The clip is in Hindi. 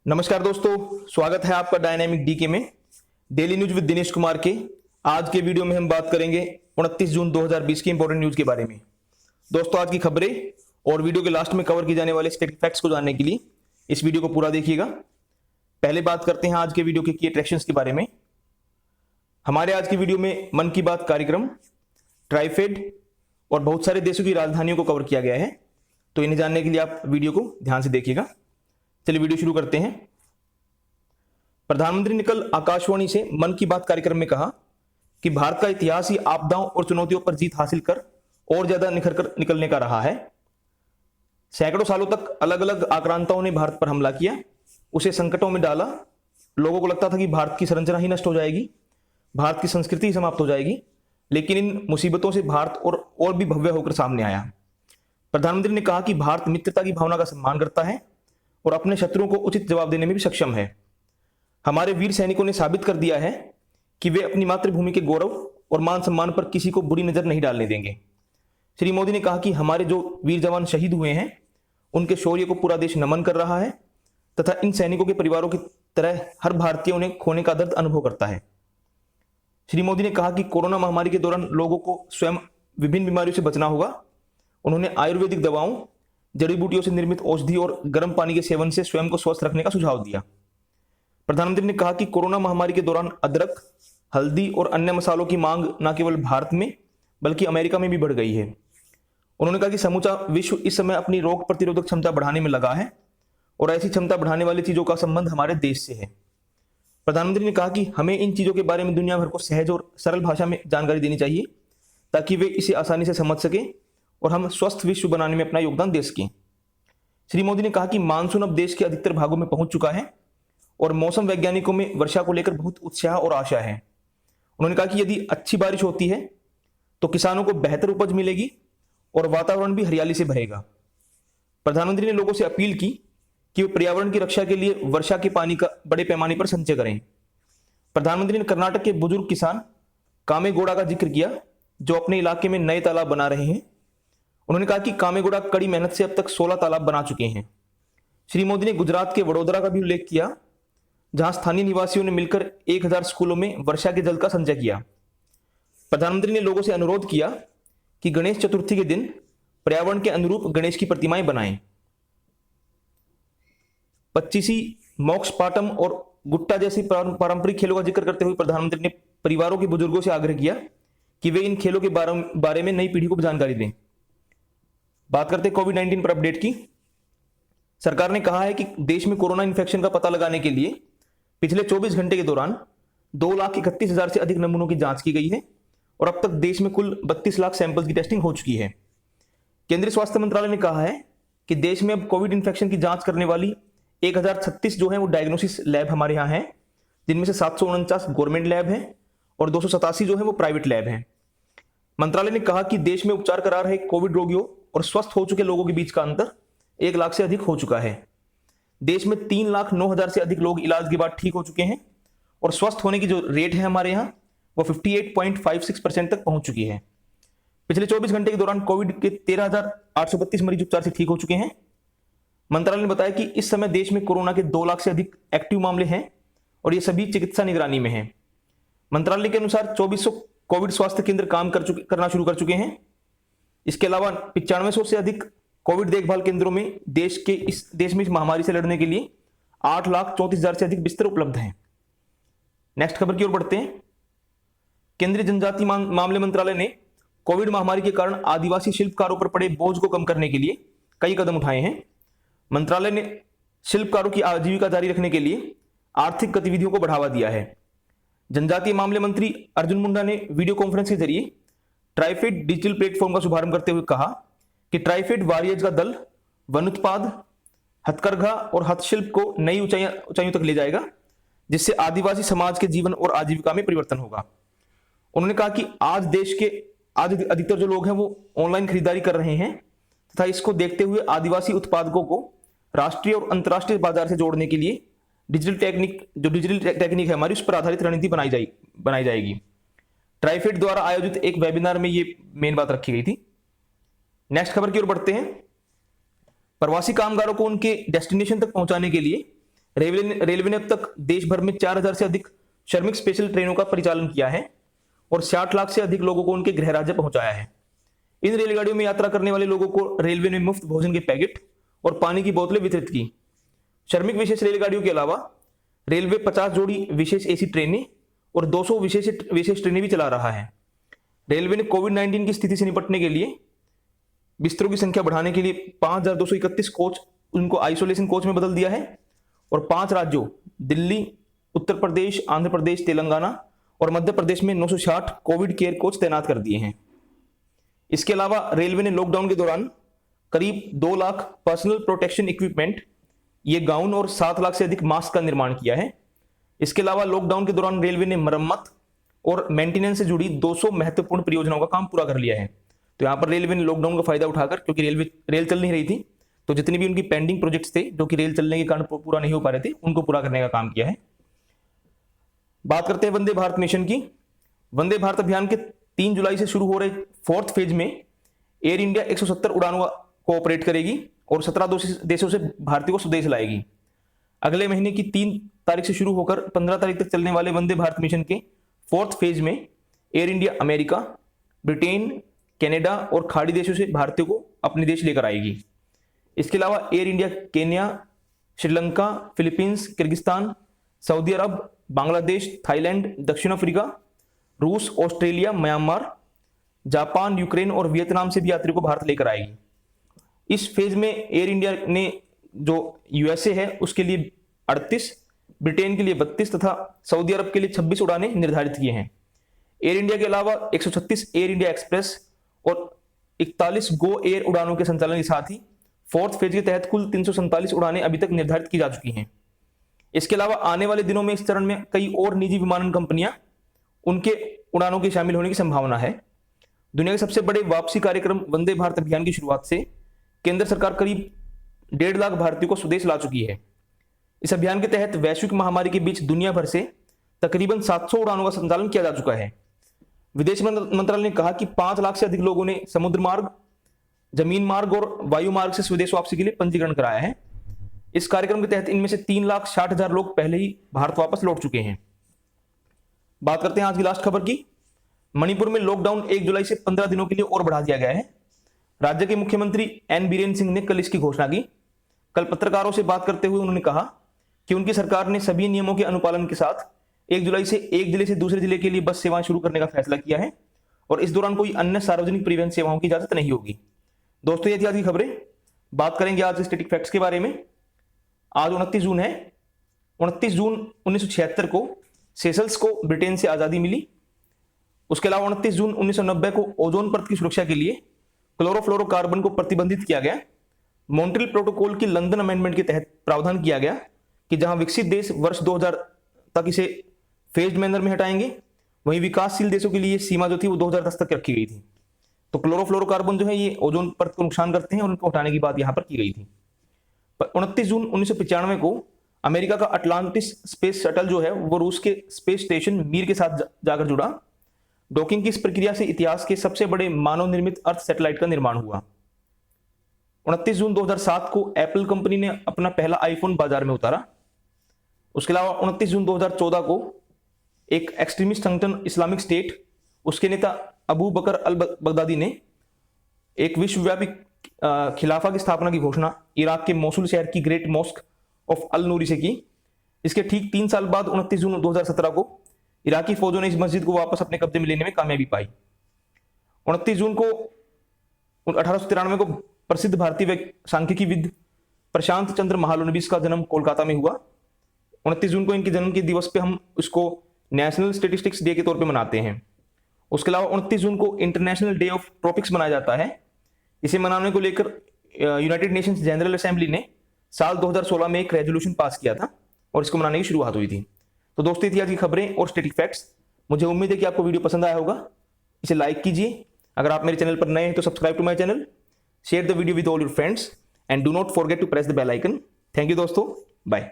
नमस्कार दोस्तों, स्वागत है आपका डायनामिक डीके में daily news with Dinesh Kumar के। आज के वीडियो में हम बात करेंगे 29 जून 2020 की इंपॉर्टेंट न्यूज के बारे में। दोस्तों, आज की खबरें और वीडियो के लास्ट में कवर की जाने वाले स्टैटिक फैक्ट्स को जानने के लिए इस वीडियो को पूरा देखिएगा। पहले बात करते हैं आज के वीडियो के की अट्रैक्शंस के बारे में। हमारे आज की वीडियो में मन की बात कार्यक्रम, ट्राइफेड और बहुत सारे देशों की राजधानियों को कवर किया गया है, तो इन्हें जानने के लिए आप वीडियो को ध्यान से देखिएगा। चलिए वीडियो शुरू करते हैं। प्रधानमंत्री ने कल आकाशवाणी से मन की बात कार्यक्रम में कहा कि भारत का इतिहास ही आपदाओं और चुनौतियों पर जीत हासिल कर और ज्यादा निखर कर निकलने का रहा है। सैकड़ों सालों तक अलग अलग आक्रांताओं ने भारत पर हमला किया, उसे संकटों में डाला। लोगों को लगता था कि भारत की संरचना ही नष्ट हो जाएगी, भारत की संस्कृति ही समाप्त हो जाएगी, लेकिन इन मुसीबतों से भारत और भी भव्य होकर सामने आया। प्रधानमंत्री ने कहा कि भारत मित्रता की भावना का सम्मान करता है और अपने शत्रुओं को उचित जवाब देने में भी सक्षम है। हमारे वीर सैनिकों ने साबित कर दिया है कि वे अपनी मातृभूमि के गौरव और मान सम्मान पर किसी को बुरी नजर नहीं डालने देंगे। श्री मोदी ने कहा कि हमारे जो वीर जवान शहीद हुए हैं, उनके शौर्य को पूरा देश नमन कर रहा है तथा इन सैनिकों के परिवारों की तरह हर भारतीय उन्हें खोने का दर्द अनुभव करता है। श्री मोदी ने कहा कि कोरोना महामारी के दौरान लोगों को स्वयं विभिन्न बीमारियों से बचना होगा। उन्होंने आयुर्वेदिक दवाओं, जड़ी बूटियों से निर्मित औषधि और गर्म पानी के सेवन से स्वयं को स्वस्थ रखने का सुझाव दिया। प्रधानमंत्री ने कहा कि कोरोना महामारी के दौरान अदरक, हल्दी और अन्य मसालों की मांग न केवल भारत में बल्कि अमेरिका में भी बढ़ गई है। उन्होंने कहा कि समूचा विश्व इस समय अपनी रोग प्रतिरोधक क्षमता बढ़ाने में लगा है और ऐसी क्षमता बढ़ाने वाली चीजों का संबंध हमारे देश से है। प्रधानमंत्री ने कहा कि हमें इन चीजों के बारे में दुनिया भर को सहज और सरल भाषा में जानकारी देनी चाहिए ताकि वे इसे आसानी से समझ सकें और हम स्वस्थ विश्व बनाने में अपना योगदान दे सकें। श्री मोदी ने कहा कि मानसून अब देश के अधिकतर भागों में पहुंच चुका है और मौसम वैज्ञानिकों में वर्षा को लेकर बहुत उत्साह और आशा है। उन्होंने कहा कि यदि अच्छी बारिश होती है तो किसानों को बेहतर उपज मिलेगी और वातावरण भी हरियाली से भरेगा। प्रधानमंत्री ने लोगों से अपील की कि वे पर्यावरण की रक्षा के लिए वर्षा के पानी का बड़े पैमाने पर संचय करें। प्रधानमंत्री ने कर्नाटक के बुजुर्ग किसान कामेगौड़ा का जिक्र किया, जो अपने इलाके में नए तालाब बना रहे हैं। उन्होंने कहा कि कामेगौड़ा कड़ी मेहनत से अब तक 16 तालाब बना चुके हैं। श्री मोदी ने गुजरात के वडोदरा का भी उल्लेख किया, जहां स्थानीय निवासियों ने मिलकर 1000 स्कूलों में वर्षा के जल का संचय किया। प्रधानमंत्री ने लोगों से अनुरोध किया कि गणेश चतुर्थी के दिन पर्यावरण के अनुरूप गणेश की प्रतिमाएं बनाएं। पच्चीसी, मोक्ष पाटम और गुट्टा जैसी पारंपरिक खेलों का जिक्र करते हुए प्रधानमंत्री ने परिवारों के बुजुर्गों से आग्रह किया कि वे इन खेलों के बारे में नई पीढ़ी को जानकारी दें। बात करते हैं कोविड-19 पर अपडेट की। सरकार ने कहा है कि देश में कोरोना इन्फेक्शन का पता लगाने के लिए पिछले 24 घंटे के दौरान 2,31,000 से अधिक नमूनों की जांच की गई है और अब तक देश में कुल 32 लाख सैंपल्स की टेस्टिंग हो चुकी है। केंद्रीय स्वास्थ्य मंत्रालय ने कहा है कि देश में अब कोविड इन्फेक्शन की जांच करने वाली 1036 जो है वो डायग्नोसिस लैब हमारे यहाँ है, जिनमें से 749 गवर्नमेंट लैब हैं और 287 जो है वो प्राइवेट लैब हैं। मंत्रालय ने कहा कि देश में उपचार करा रहे कोविड रोगियों और स्वस्थ हो चुके लोगों के बीच का अंतर 1 लाख से अधिक हो चुका है। देश में 3,09,000 से अधिक लोग इलाज के बाद ठीक हो चुके हैं और स्वस्थ होने की जो रेट है हमारे यहाँ वो 58.56% तक पहुंच चुकी है। पिछले 24 घंटे के दौरान कोविड के 13,832 मरीज उपचार से ठीक हो चुके हैं। मंत्रालय ने बताया कि इस समय देश में कोरोना के 2 लाख से अधिक एक्टिव मामले हैं और ये सभी चिकित्सा निगरानी में हैं। मंत्रालय के अनुसार 2400 कोविड स्वास्थ्य केंद्र काम करना शुरू कर चुके हैं। इसके अलावा 9500 से अधिक कोविड देखभाल केंद्रों में देश में इस महामारी से लड़ने के लिए 8,34,000 से अधिक बिस्तर उपलब्ध हैं। नेक्स्ट खबर की ओर बढ़ते हैं। केंद्रीय जनजातीय मामले मंत्रालय ने कोविड महामारी के कारण आदिवासी शिल्पकारों पर पड़े बोझ को कम करने के लिए कई कदम उठाए हैं। मंत्रालय ने शिल्पकारों की आजीविका जारी रखने के लिए आर्थिक गतिविधियों को बढ़ावा दिया है। जनजातीय मामले मंत्री अर्जुन मुंडा ने वीडियो कॉन्फ्रेंस के जरिए ट्राइफेड डिजिटल प्लेटफॉर्म का शुभारंभ करते हुए कहा कि ट्राइफेड वॉरियर्स का दल वन उत्पाद, हथकरघा और हस्तशिल्प को नई ऊंचाइयों तक ले जाएगा, जिससे आदिवासी समाज के जीवन और आजीविका में परिवर्तन होगा। उन्होंने कहा कि आज देश के अधिकतर जो लोग हैं वो ऑनलाइन खरीदारी कर रहे हैं तथा इसको देखते हुए आदिवासी उत्पादकों को राष्ट्रीय और अंतर्राष्ट्रीय बाजार से जोड़ने के लिए डिजिटल टेक्निक है हमारी, उस पर आधारित रणनीति बनाई जाएगी। ट्राइफेड द्वारा आयोजित एक वेबिनार में ये मेन बात रखी गई थी। नेक्स्ट खबर की ओर बढ़ते हैं। प्रवासी कामगारों को उनके डेस्टिनेशन तक पहुंचाने के लिए रेलवे ने अब तक देश भर में 4000 से अधिक श्रमिक स्पेशल ट्रेनों का परिचालन किया है और 60 लाख से अधिक लोगों को उनके गृह राज्य पहुंचाया है। इन रेलगाड़ियों में यात्रा करने वाले लोगों को रेलवे ने मुफ्त भोजन के पैकेट और पानी की बोतलें वितरित की। श्रमिक विशेष रेलगाड़ियों के अलावा रेलवे 50 जोड़ी विशेष एसी ट्रेनें और 200 विशेष ट्रेनें भी चला रहा है। रेलवे ने कोविड-19 की स्थिति से निपटने के लिए बिस्तरों की संख्या बढ़ाने के लिए 5231 कोच उनको आइसोलेशन कोच में बदल दिया है और 5 राज्यों दिल्ली, उत्तर प्रदेश, आंध्र प्रदेश, तेलंगाना और मध्य प्रदेश में 960 कोविड केयर कोच तैनात कर दिए हैं। इसके अलावा रेलवे ने लॉकडाउन के दौरान करीब 2 लाख पर्सनल प्रोटेक्शन इक्विपमेंट, ये गाउन और 7 लाख से अधिक मास्क का निर्माण किया है। इसके अलावा लॉकडाउन के दौरान रेलवे ने मरम्मत और मेंटेनेंस से जुड़ी 200 महत्वपूर्ण परियोजनाओं का काम पूरा कर लिया है। तो यहाँ पर रेलवे ने लॉकडाउन का फायदा उठाकर, क्योंकि रेल चल नहीं रही थी, तो जितनी भी उनकी पेंडिंग प्रोजेक्ट्स थे जो कि रेल चलने के कारण पूरा नहीं हो पा रहे थे, उनको पूरा करने का काम किया है। बात करते हैं वंदे भारत मिशन की। वंदे भारत अभियान के 3 जुलाई से शुरू हो रहे 4th फेज में एयर इंडिया 170 उड़ानों को ऑपरेट करेगी और 17 देशों से भारतीयों को स्वदेश लाएगी। अगले महीने की 3 तारीख से शुरू होकर 15 तारीख तक चलने वाले वंदे भारत मिशन के 4th फेज में air India America, Britain, Canada और खाड़ी देशों से भारतीयों को अपने देश लेकर आएगी। इसके अलावा Air India Kenya, Sri Lanka, Philippines, Kyrgyzstan, सऊदी अरब, बांग्लादेश, थाईलैंड, दक्षिण अफ्रीका, रूस, ऑस्ट्रेलिया, म्यांमार, जापान, यूक्रेन और वियतनाम से भी यात्रियों को भारत लेकर आएगी। इस फेज में एयर इंडिया ने जो यूएसए है उसके लिए 38, ब्रिटेन के लिए 32 तथा सऊदी अरब के लिए 26 उड़ानें निर्धारित किए हैं। एयर इंडिया के अलावा 136 एयर इंडिया एक्सप्रेस और 41 गो एयर उड़ानों के संचालन के साथ ही 4th फेज के तहत कुल 347 उड़ानें अभी तक निर्धारित की जा चुकी हैं। इसके अलावा आने वाले दिनों में इस चरण में कई और निजी विमानन कंपनियां उनके उड़ानों के शामिल होने की संभावना है। दुनिया के सबसे बड़े वापसी कार्यक्रम वंदे भारत अभियान की शुरुआत से केंद्र सरकार करीब 1.5 लाख भारतीयों को स्वदेश ला चुकी है। इस अभियान के तहत वैश्विक महामारी के बीच दुनिया भर से तकरीबन 700 उड़ानों का संचालन किया जा चुका है। विदेश मंत्रालय ने कहा कि 5 लाख से अधिक लोगों ने समुद्र मार्ग, जमीन मार्ग और वायु मार्ग से स्वदेश वापसी के लिए पंजीकरण कराया है। इस कार्यक्रम के तहत इनमें से 3,60,000 लोग पहले ही भारत वापस लौट चुके हैं। बात करते हैं आज की लास्ट खबर की। मणिपुर में लॉकडाउन 1 जुलाई से 15 दिनों के लिए और बढ़ा दिया गया है। राज्य के मुख्यमंत्री एन बीरेन सिंह ने कल इसकी घोषणा की। कल पत्रकारों से बात करते हुए उन्होंने कहा कि उनकी सरकार ने सभी नियमों के अनुपालन के साथ 1 जुलाई से एक जिले से दूसरे जिले के लिए बस सेवाएं शुरू करने का फैसला किया है और इस दौरान कोई अन्य सार्वजनिक परिवहन सेवाओं की इजाजत नहीं होगी। दोस्तों, ये थी आज की खबरें। बात करेंगे आज स्टैटिक फैक्ट्स के बारे में। आज 29 जून है। 29 जून 1976 को सेशल्स को ब्रिटेन से आजादी मिली। उसके अलावा 29 जून 1990 को ओजोन परत की सुरक्षा के लिए क्लोरोफ्लोरोकार्बन को प्रतिबंधित किया गया। मॉन्ट्रियल प्रोटोकॉल की लंदन अमेंडमेंट के तहत प्रावधान किया गया कि जहां विकसित देश वर्ष 2000 तक इसे फेज्ड मैनर में हटाएंगे, वहीं विकासशील देशों के लिए सीमा जो थी वो 2010 तक रखी गई थी। तो क्लोरोफ्लोरोकार्बन जो है ये ओजोन परत को नुकसान करते हैं और उनको हटाने की बात यहां पर की गई थी। 29 जून 1995 को अमेरिका का अटलांटिस स्पेस शटल जो है वो रूस के स्पेस स्टेशन मीर के साथ जाकर जुड़ा। डॉकिंग की इस प्रक्रिया से इतिहास के सबसे बड़े मानव निर्मित अर्थ सैटेलाइट का निर्माण हुआ। 29 जून 2007 को एप्पल कंपनी ने अपना पहला आईफोन बाजार में उतारा। उसके अलावा 29 जून 2014 को एक एक्सट्रीमिस्ट संगठन इस्लामिक स्टेट, उसके नेता अबू बकर अल बगदादी ने एक विश्वव्यापी खिलाफा की स्थापना की घोषणा इराक के मोसुल शहर की ग्रेट मॉस्क ऑफ अल नूरी से की। इसके ठीक 3 साल बाद 29 जून 2017 को इराकी फौजों ने इस मस्जिद को वापस अपने कब्जे में लेने में कामयाबी पाई। 29 जून को 1893 को प्रसिद्ध भारतीय सांख्यिकीविद प्रशांत चंद्र महालनोबिस का जन्म कोलकाता में हुआ। 29 जून को इनके जन्म के दिवस पे हम इसको नेशनल स्टैटिस्टिक्स डे के तौर पे मनाते हैं। उसके अलावा 29 जून को इंटरनेशनल डे ऑफ ट्रॉपिक्स मनाया जाता है। इसे मनाने को लेकर यूनाइटेड नेशंस जनरल असेंबली ने साल 2016 में एक रेजोल्यूशन पास किया था और इसको मनाने की शुरुआत हुई थी। तो दोस्तों, ये थी आज की खबरें और स्टैटिक फैक्ट्स। मुझे उम्मीद है कि आपको वीडियो पसंद आया होगा। इसे लाइक कीजिए। अगर आप मेरे चैनल पर नए हैं तो subscribe to my channel, share the video with all your friends and do not forget to press the bell icon. Thank you दोस्तों, बाय।